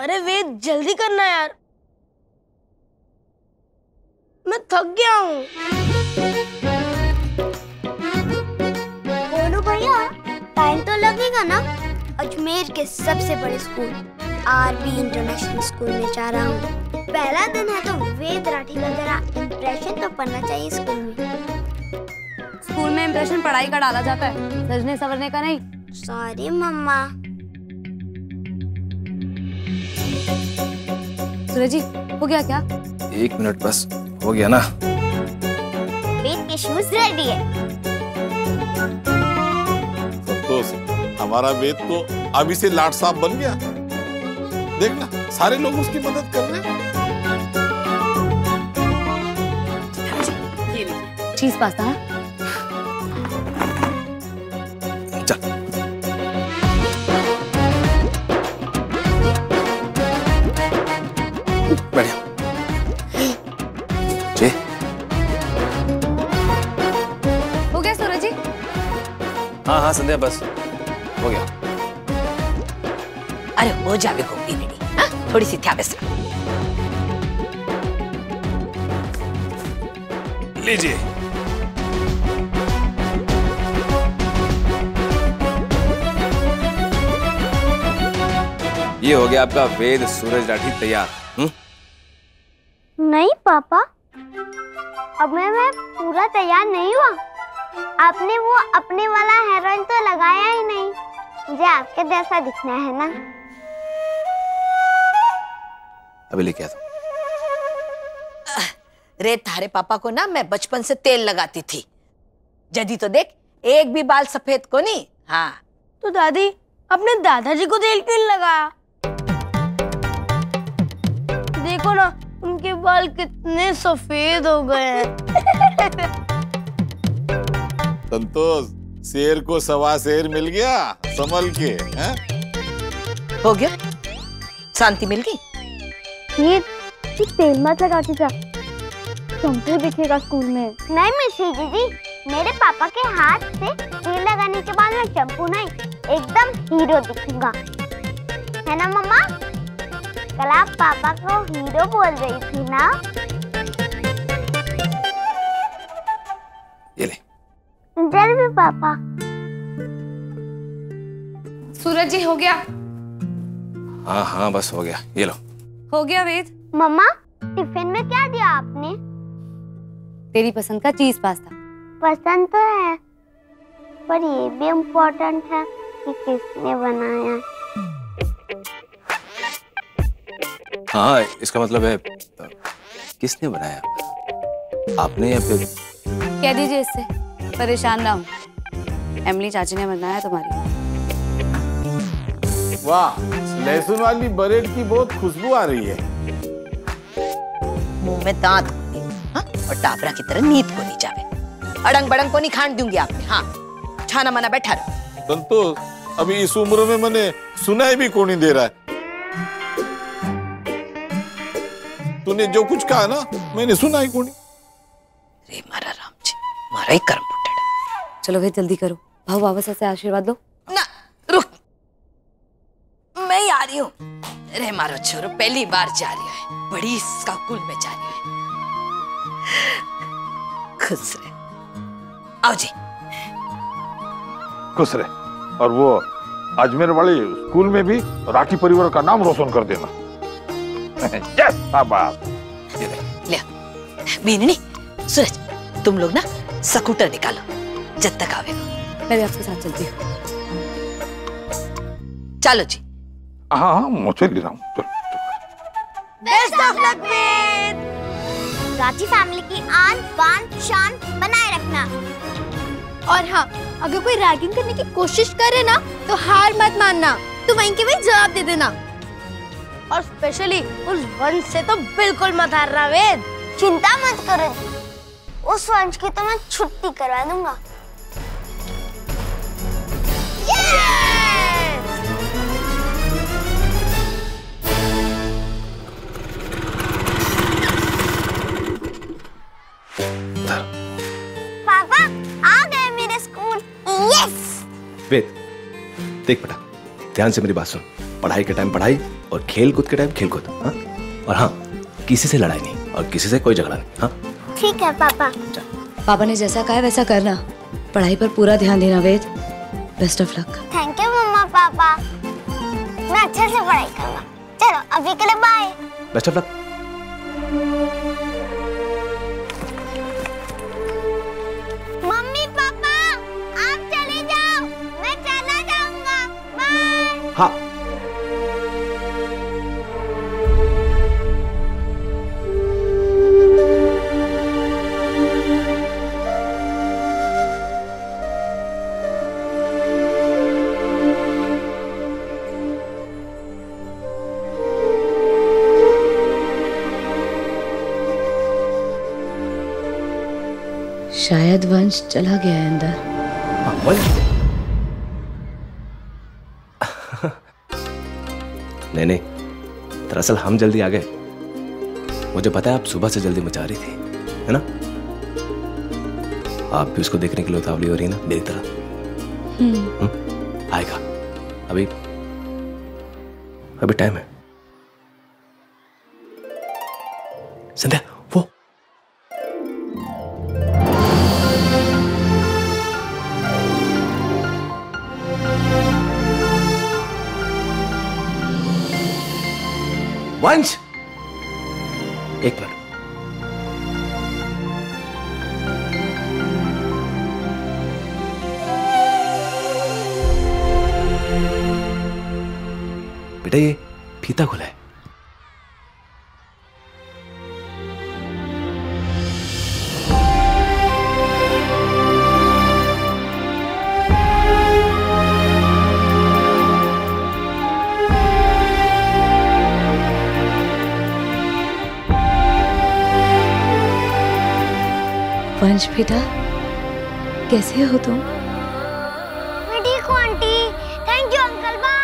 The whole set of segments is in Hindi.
अरे वेद जल्दी करना यार, मैं थक गया हूँ। बोलो भैया, टाइम तो लगेगा ना। अजमेर के सबसे बड़े स्कूल आरबी इंटरनेशनल स्कूल में जा रहा हूँ। पहला दिन है तो वेद राठी का जरा इम्प्रेशन तो पड़ना चाहिए स्कूल में। स्कूल में इम्प्रेशन पढ़ाई का डाला जाता है, सजने संवरने का नहीं। सॉरी मम्मा। सूरज जी, हो गया क्या? 1 मिनट बस, हो गया ना। वेद के शूज रेडी है। संतोष, हमारा वेद तो अभी से लाट साहब बन गया। देखना, सारे लोग उसकी मदद कर रहे हैं। ये लीजिए चीज पास्ता। चल। बढ़िया। जी। हो गया सूरज जी? हाँ हाँ संध्या, बस हो गया। अरे हो जावे को पीने दी, हाँ? थोड़ी सी थ्या बेस। लीजिए। ये हो गया आपका वेद सूरज राठी तैयार। नहीं पापा, अब मैं पूरा तैयार नहीं हुआ। आपने वो अपने वाला हेयर ऑयल तो लगाया ही नहीं। मुझे आपके जैसा दिखना है ना। अभी लेके आता हूं। रे थारे पापा को ना मैं बचपन से तेल लगाती थी। जदी तो देख, एक भी बाल सफेद को नहीं। हाँ तो दादी, अपने दादाजी को तेल क्यों लगाया? देखो ना, उनके बाल कितने सफेद हो गए हैं। संतोष, शेर को सवा शेर मिल गया, संभल के। हैं? हो गया, शांति मिल गई। ये तेल मत लगा के जा, शैम्पू दिखेगा स्कूल में। नहीं मिसी दीदी, मेरे पापा के हाथ से तेल लगाने के बाद मैं शैम्पू नहीं, एकदम हीरो दिखूंगा, है ना मम्मा? कल आप पापा को हीरो बोल रही थी ना? ये ले। जल्दी पापा। सूरज जी हो गया? हाँ हाँ बस हो गया, ये लो। हो गया वेद? मम्मा, टिफिन में क्या दिया आपने? तेरी पसंद का चीज पास्ता। पसंद तो है, पर ये भी इम्पोर्टेंट है कि किसने बनाया। हाँ, इसका मतलब है किसने बनाया, आपने या फिर? कह दीजिए इससे, परेशान ना हो। एमिली चाची ने बनाया तुम्हारी। वाह, लहसुन वाली ब्रेड की बहुत खुशबू आ रही है। मुंह में दांत होंगे, हाँ? और टापरा की तरह नींद को नहीं जावे। अड़ंग बड़ंग को नहीं खान दूंगी आपने। हाँ, छाना मना बैठा रहो। संतोष, अभी इस उम्र में मैंने सुनाई भी कौन नहीं दे रहा है। तूने जो कुछ कहा ना, मैंने सुना ही कौन। रे मारा राम जी, मारा ही कर्म फुटेड़ा। चलो भाई जल्दी करो, भाऊ बाबा से आशीर्वाद लो। ना रुक, मैं ही आ रही हूँ। रे मारो छोरो, पहली बार जा रही है, बड़ी स्कूल में जा रही है। खुश रहे, आओ जी। खुश रहे, और वो अजमेर वाले स्कूल में भी राठी परिवार का नाम रोशन कर देना। यस, ले बीननी, सूरज, तुम लोग ना स्कूटर निकालो, जब तक आवेगा। मैं भी आपके साथ चलती हूँ। चलो जी। हाँ हाँ, मुझे ले रहा हूँ। Best of luck Ved. Rathi family की आन बान शान बनाए रखना। और हाँ, अगर कोई रैगिंग करने की कोशिश करे ना तो हार मत मानना, तो वहीं के वहीं जवाब दे देना। और स्पेशली उस वंश से तो बिल्कुल मत हारना वेद। चिंता मत करो, उस वंश की तो मैं छुट्टी करवा दूंगा। पापा आ गए मेरे स्कूल। यस। वेद, देख बेटा, ध्यान से मेरी बात सुन। पढ़ाई के टाइम पढ़ाई और खेल कूद के टाइम खेल कूद, हाँ? और हाँ, किसी से लड़ाई नहीं और किसी से कोई झगड़ा नहीं, हाँ? ठीक है पापा। पापा ने जैसा कहा है वैसा करना। पढ़ाई पर पूरा ध्यान देना Ved. Best of luck. Thank you मम्मा पापा, मैं अच्छे से पढ़ाई करूँगा। चलो अभी के लिए bye. Best of luck. Mummy papa आप चले जाओ, मैं चला जाऊंगा। बाय। हाँ। शायद वंश चला गया है अंदर। हाँ, वंश? नहीं नहीं, दरअसल हम जल्दी आ गए। मुझे पता है आप सुबह से जल्दी मचा रही थी, है ना? आप भी उसको देखने के लिए उतावली हो रही है ना, मेरी तरह। आएगा, अभी टाइम है। संध्या, वो वंश, एक मिनट। बेटा ये फीता खुला है। वंश बेटा, कैसे हो तुम? मैं ठीक हूँ aunty. Thank you uncle, bye.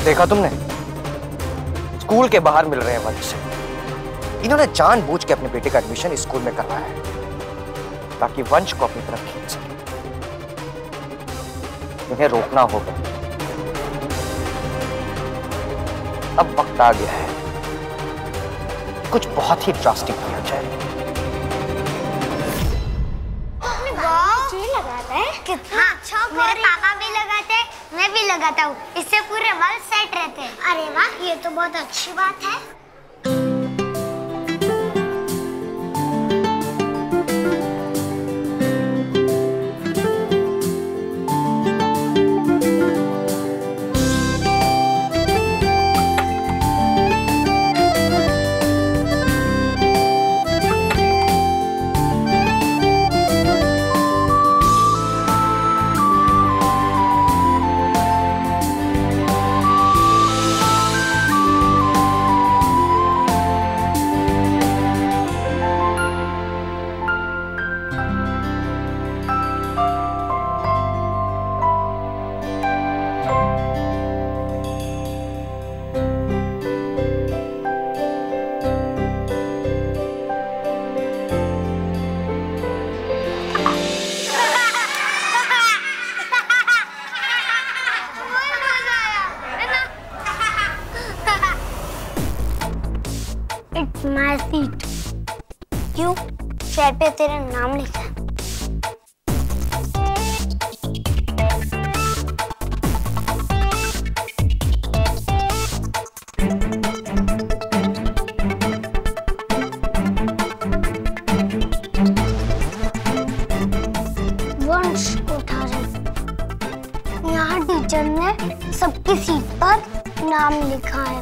देखा तुमने, स्कूल के बाहर मिल रहे हैं वंश से। इन्होंने जानबूझ के अपने बेटे का एडमिशन इस स्कूल में करवाया है ताकि वंश को अपनी तरफ खींच सके। इन्हें रोकना होगा। अब वक्त आ गया है कुछ बहुत ही ड्रास्टिक किया जाए। लगाता है कितना अच्छा। मेरे पापा भी लगाते, मैं भी लगाता हूँ। इससे पूरे बाल सेट रहते हैं। अरे वाह, ये तो बहुत अच्छी बात है। My seat. क्यों? चेयर पे तेरा नाम लिखा है। वंश उठा रहे। यहाँ टीचर ने सबकी सीट पर नाम लिखा है।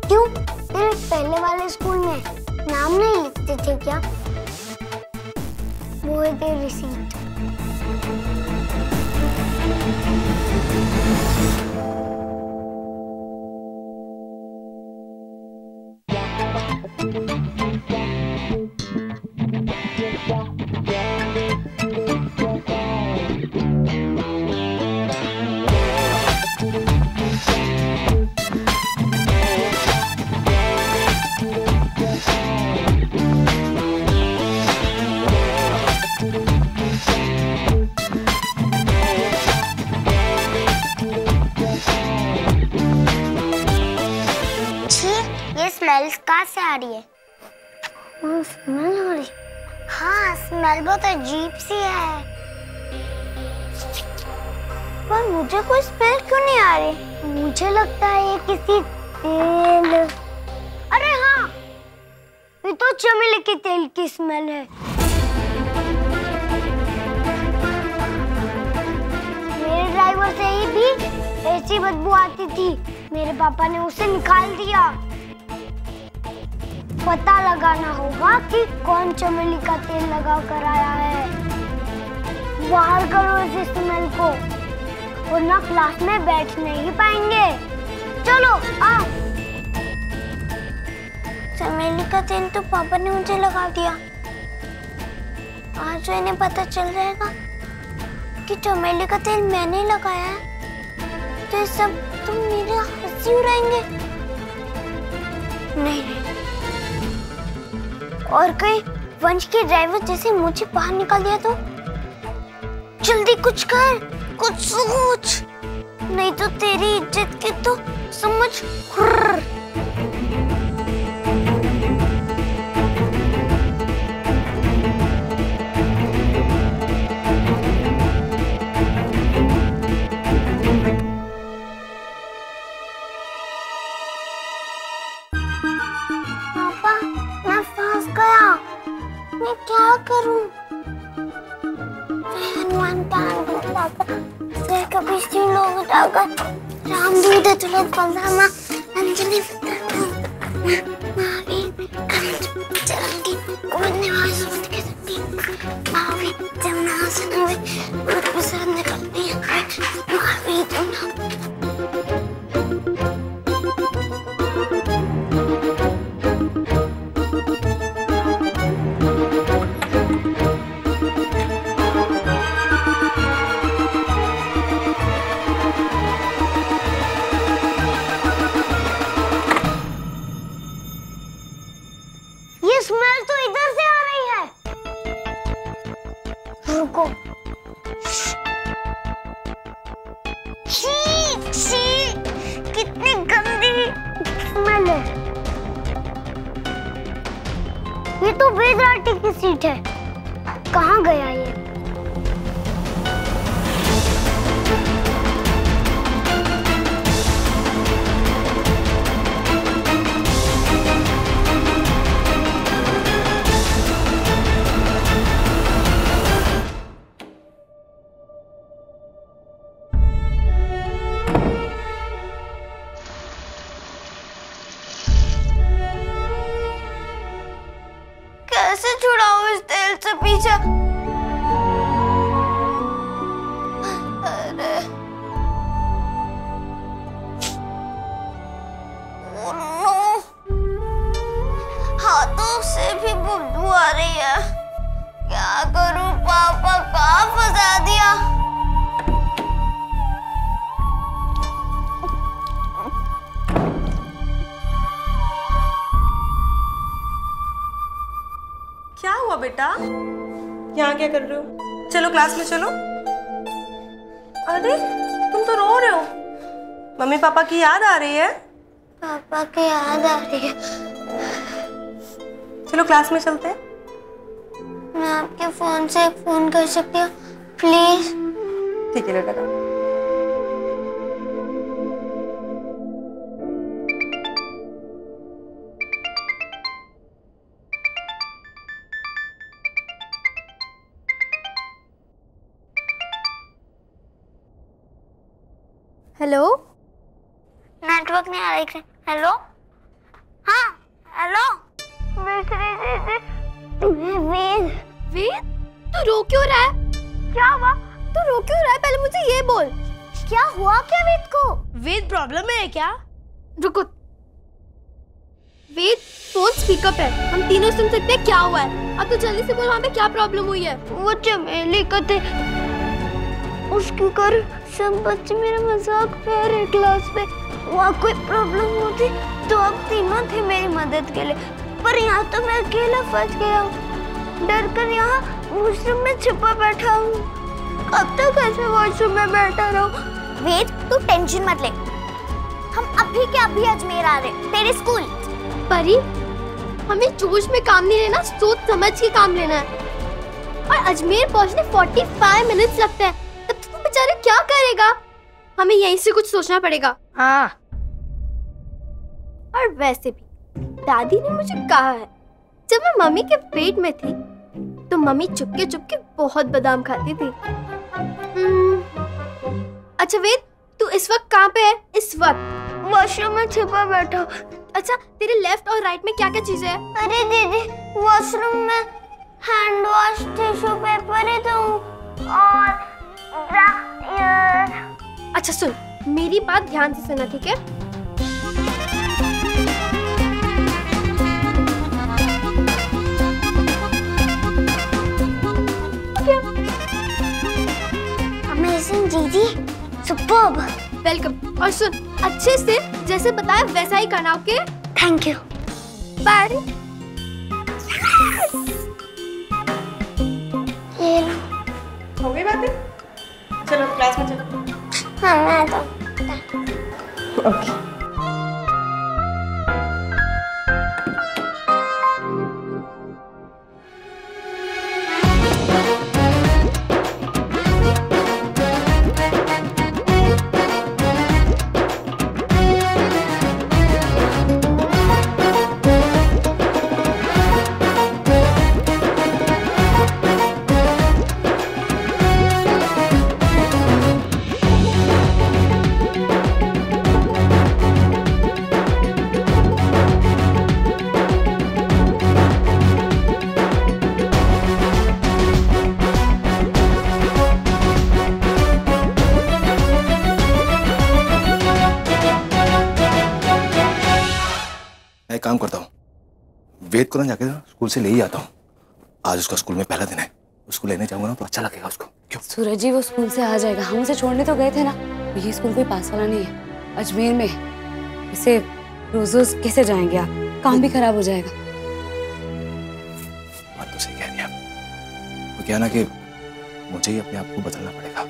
क्यों? तेरे पहले वाले स्कूल में नाम नहीं लिखते थे क्या? वो है तेरी सीट। स्मेल कहाँ से आ रही है? स्मेल हो रही? हाँ, स्मेल बहुत अजीब सी है। पर मुझे कोई स्मेल क्यों नहीं आ रही? मुझे लगता है ये किसी तेल। अरे हाँ, ये तो चमेली के तेल की स्मेल है। मेरे ड्राइवर से ही भी ऐसी बदबू आती थी। मेरे पापा ने उसे निकाल दिया। पता लगाना होगा कि कौन चमेली का तेल लगा कर आया है। बाहर करो इस स्मेल को, वरना क्लास में बैठ नहीं पाएंगे। चलो आओ। चमेली का तेल तो पापा ने मुझे लगा दिया। आज इन्हें पता चल जाएगा कि चमेली का तेल मैंने लगाया है, तो सब तुम मेरे हंसी उड़ाएंगे। नहीं, और कहीं वंश के ड्राइवर जैसे मुझे बाहर निकाल दिया तो? जल्दी कुछ कर, कुछ सोच, नहीं तो तेरी इज्जत की तो समझ। मैं क्या करूं? हनुमान कभी शिव लोग जाकर रामदूत तुलक बलरामा अंजलि महावीर चरंगी गोविंद वासुदेव के शक्ति महावीर जमुनासन में प्रसन्न करती है महावीर जमुना। स्मेल तो इधर से आ रही है। रुको। छी, छी, कितनी गंदी स्मेल है। ये तो वेदराटी की सीट है। कहाँ गया ये? कैसे छुड़ाऊं इस तेल से पीछा? अरे नो, हाथों से भी बदबू आ रही है। क्या करूं? पापा कहाँ फंसा दिया? क्या हुआ बेटा? यहाँ क्या कर रहे हो? चलो क्लास में चलो। अरे तुम तो रो रहे हो। मम्मी पापा की याद आ रही है? पापा की याद आ रही है। चलो क्लास में चलते हैं। मैं आपके फोन से फोन कर सकती हूँ प्लीज? ठीक है बेटा। हेलो, नेटवर्क नहीं आ रही है। हेलो, हाँ हेलो, वेद। वेद, तू रो क्यों रहा है? क्या हुआ? तू रो क्यों रहा है? पहले मुझे ये बोल। क्या हुआ क्या वेद को? वेद प्रॉब्लम है क्या? रुको। वेद, फोन स्पीकर पे, हम तीनों सुन सकते हैं क्या हुआ है। अब तू जल्दी से बोल, वहाँ पे क्या प्रॉब्लम हुई है? वो चमेली का तेल, उसके कर सब बच्चे मेरा मजाक कर रहे क्लास में। वहाँ कोई प्रॉब्लम होती तो अब तीनों थे मेरी मदद के लिए, पर यहाँ तो मैं अकेला फंस गया हूँ। डर कर यहाँ वॉशरूम में छुपा बैठा हूँ। अब तक ऐसे वॉशरूम में बैठा रहो। वेद, तू टेंशन मत ले, हम अभी के अभी अजमेर आ रहे तेरे स्कूल। परी, हमें जोश में काम नहीं लेना, सोच समझ के काम लेना है। और अजमेर पहुंचने 45 मिनट्स लगते हैं, तब तक तो बेचारा क्या करेगा? हमें यहीं से कुछ सोचना पड़ेगा। हाँ। और वैसे भी दादी ने मुझे कहा है, जब मैं मम्मी के पेट में थी तो मम्मी चुपके चुपके बहुत बादाम खाती थी। अच्छा वेद, तू इस वक्त कहाँ पे है? इस वक्त वॉशरूम में छिपा बैठा। अच्छा, तेरे लेफ्ट और राइट में क्या क्या चीजें हैं? अरे दीदी, वॉशरूम में हैंड वॉश, टिश्यू पेपर ही तो और अच्छा सुन, मेरी बात ध्यान से सुनना, ठीक है? अमेजिंग जीजी, सुपर्ब। वेलकम। और सुन, अच्छे से जैसे बताया वैसा ही करना, ओके? Thank you. बाय। ये लो। हो गई बातें? चलो क्लास में चलो। हाँ, मैं तो ओके। एक काम करता हूँ, वेद को ना जाके स्कूल से ले ही आता हूँ। आज उसका स्कूल में पहला दिन है, उसको लेने जाऊंगा ना तो अच्छा लगेगा उसको। क्यों? सूरज जी वो स्कूल से आ जाएगा, हम उसे छोड़ने तो गए थे ना। ये स्कूल कोई पास वाला नहीं है, अजमेर में। इसे रोज रोज कैसे जाएंगे आप? काम भी खराब हो जाएगा। बात तो सही कह रही है। वो क्या ना कि मुझे ही अपने आप को बदलना पड़ेगा।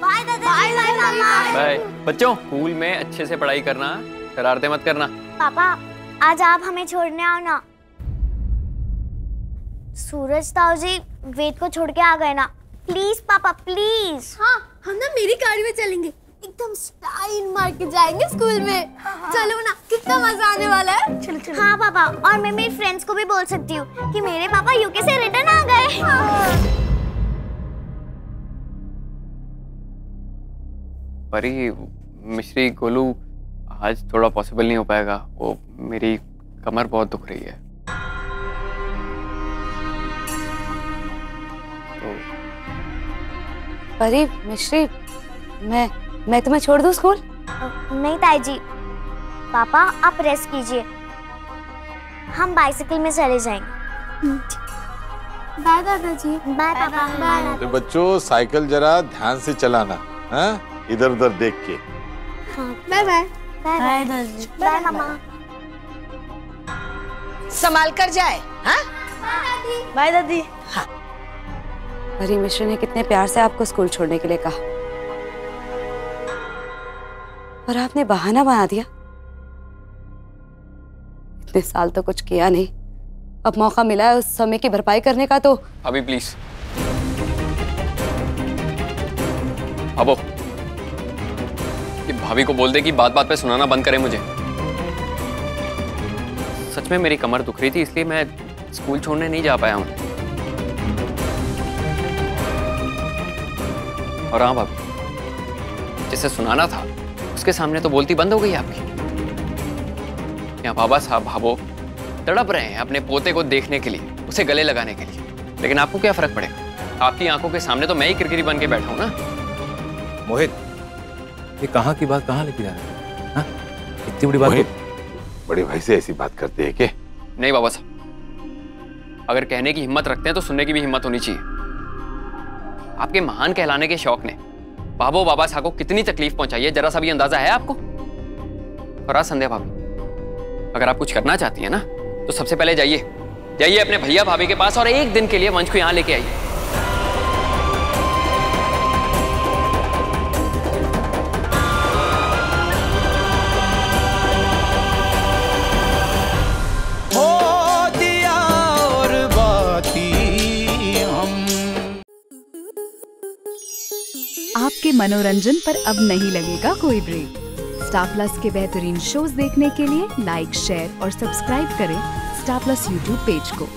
बाय दादाजी, बाय मामा। बाय। बच्चों, स्कूल में अच्छे से पढ़ाई करना, शरारतें मत करना। पापा, आज आप हमें छोड़ने आओ ना। सूरज ताऊ जी वेद को छोड़ के आ गए ना। प्लीज पापा, प्लीज। हाँ, हम ना मेरी गाड़ी में चलेंगे, एकदम स्टाइल मार के जाएंगे स्कूल में। चलो ना, कितना मजा आने वाला है। चलो चलो। हाँ पापा, और मैं मेरी फ्रेंड्स को भी बोल सकती हूँ कि मेरे पापा यूके से रिटर्न आ गए। परी, मिश्री, गोलू, आज थोड़ा पॉसिबल नहीं हो पाएगा। वो मेरी कमर बहुत दुख रही है। तो परी, मिश्री, मैं तुम्हें छोड़ दूं स्कूल? नहीं ताई जी, पापा आप रेस्ट कीजिए, हम बाइसिकल में चले जाएंगे। बाय दादाजी। बाय पापा। बाय। तो बच्चों, साइकिल जरा ध्यान से चलाना, हाँ? इधर उधर देख के। Bye bye. बाय दादाजी। बाय मामा। संभाल कर जाए। हाँ? बाय दादी। परी, मिश्री ने कितने प्यार से आपको स्कूल छोड़ने के लिए कहा और आपने बहाना बना दिया। इतने साल तो कुछ किया नहीं, अब मौका मिला है उस समय की भरपाई करने का। तो अभी प्लीज अबो, ये भाभी को बोल दे कि बात बात पे सुनाना बंद करे मुझे। सच में मेरी कमर दुख रही थी, इसलिए मैं स्कूल छोड़ने नहीं जा पाया हूं। और हाँ भाभी, जिसे सुनाना था उसके सामने तो बोलती बंद हो गई आपकी। यहाँ बाबा साहब भाभो तड़प रहे हैं अपने पोते को देखने के लिए, उसे गले लगाने के लिए, लेकिन आपको क्या फर्क पड़ेगा? आपकी आंखों के सामने तो मैं ही किरकिरी बन के बैठा हूं ना। मोहित, ये कहाँ की बात कहाँ लेके जा रहे हैं? हाँ? इतनी बड़ी बात। बड़े भाई से ऐसी बात करते हैं क्या? नहीं बाबा साहब, अगर कहने की हिम्मत रखते हैं तो सुनने की भी हिम्मत होनी चाहिए। आपके महान कहलाने के शौक ने बाबो बाबा साहब को कितनी तकलीफ पहुंचाई है, जरा सा भी अंदाजा है आपको? और आज संध्या भाभी, अगर आप कुछ करना चाहती है ना तो सबसे पहले जाइए अपने भैया भाभी के पास और एक दिन के लिए वंश को यहां लेके आइए। आपके मनोरंजन पर अब नहीं लगेगा कोई ब्रेक। स्टार प्लस के बेहतरीन शोज देखने के लिए लाइक, शेयर और सब्सक्राइब करें स्टार प्लस यूट्यूब पेज को।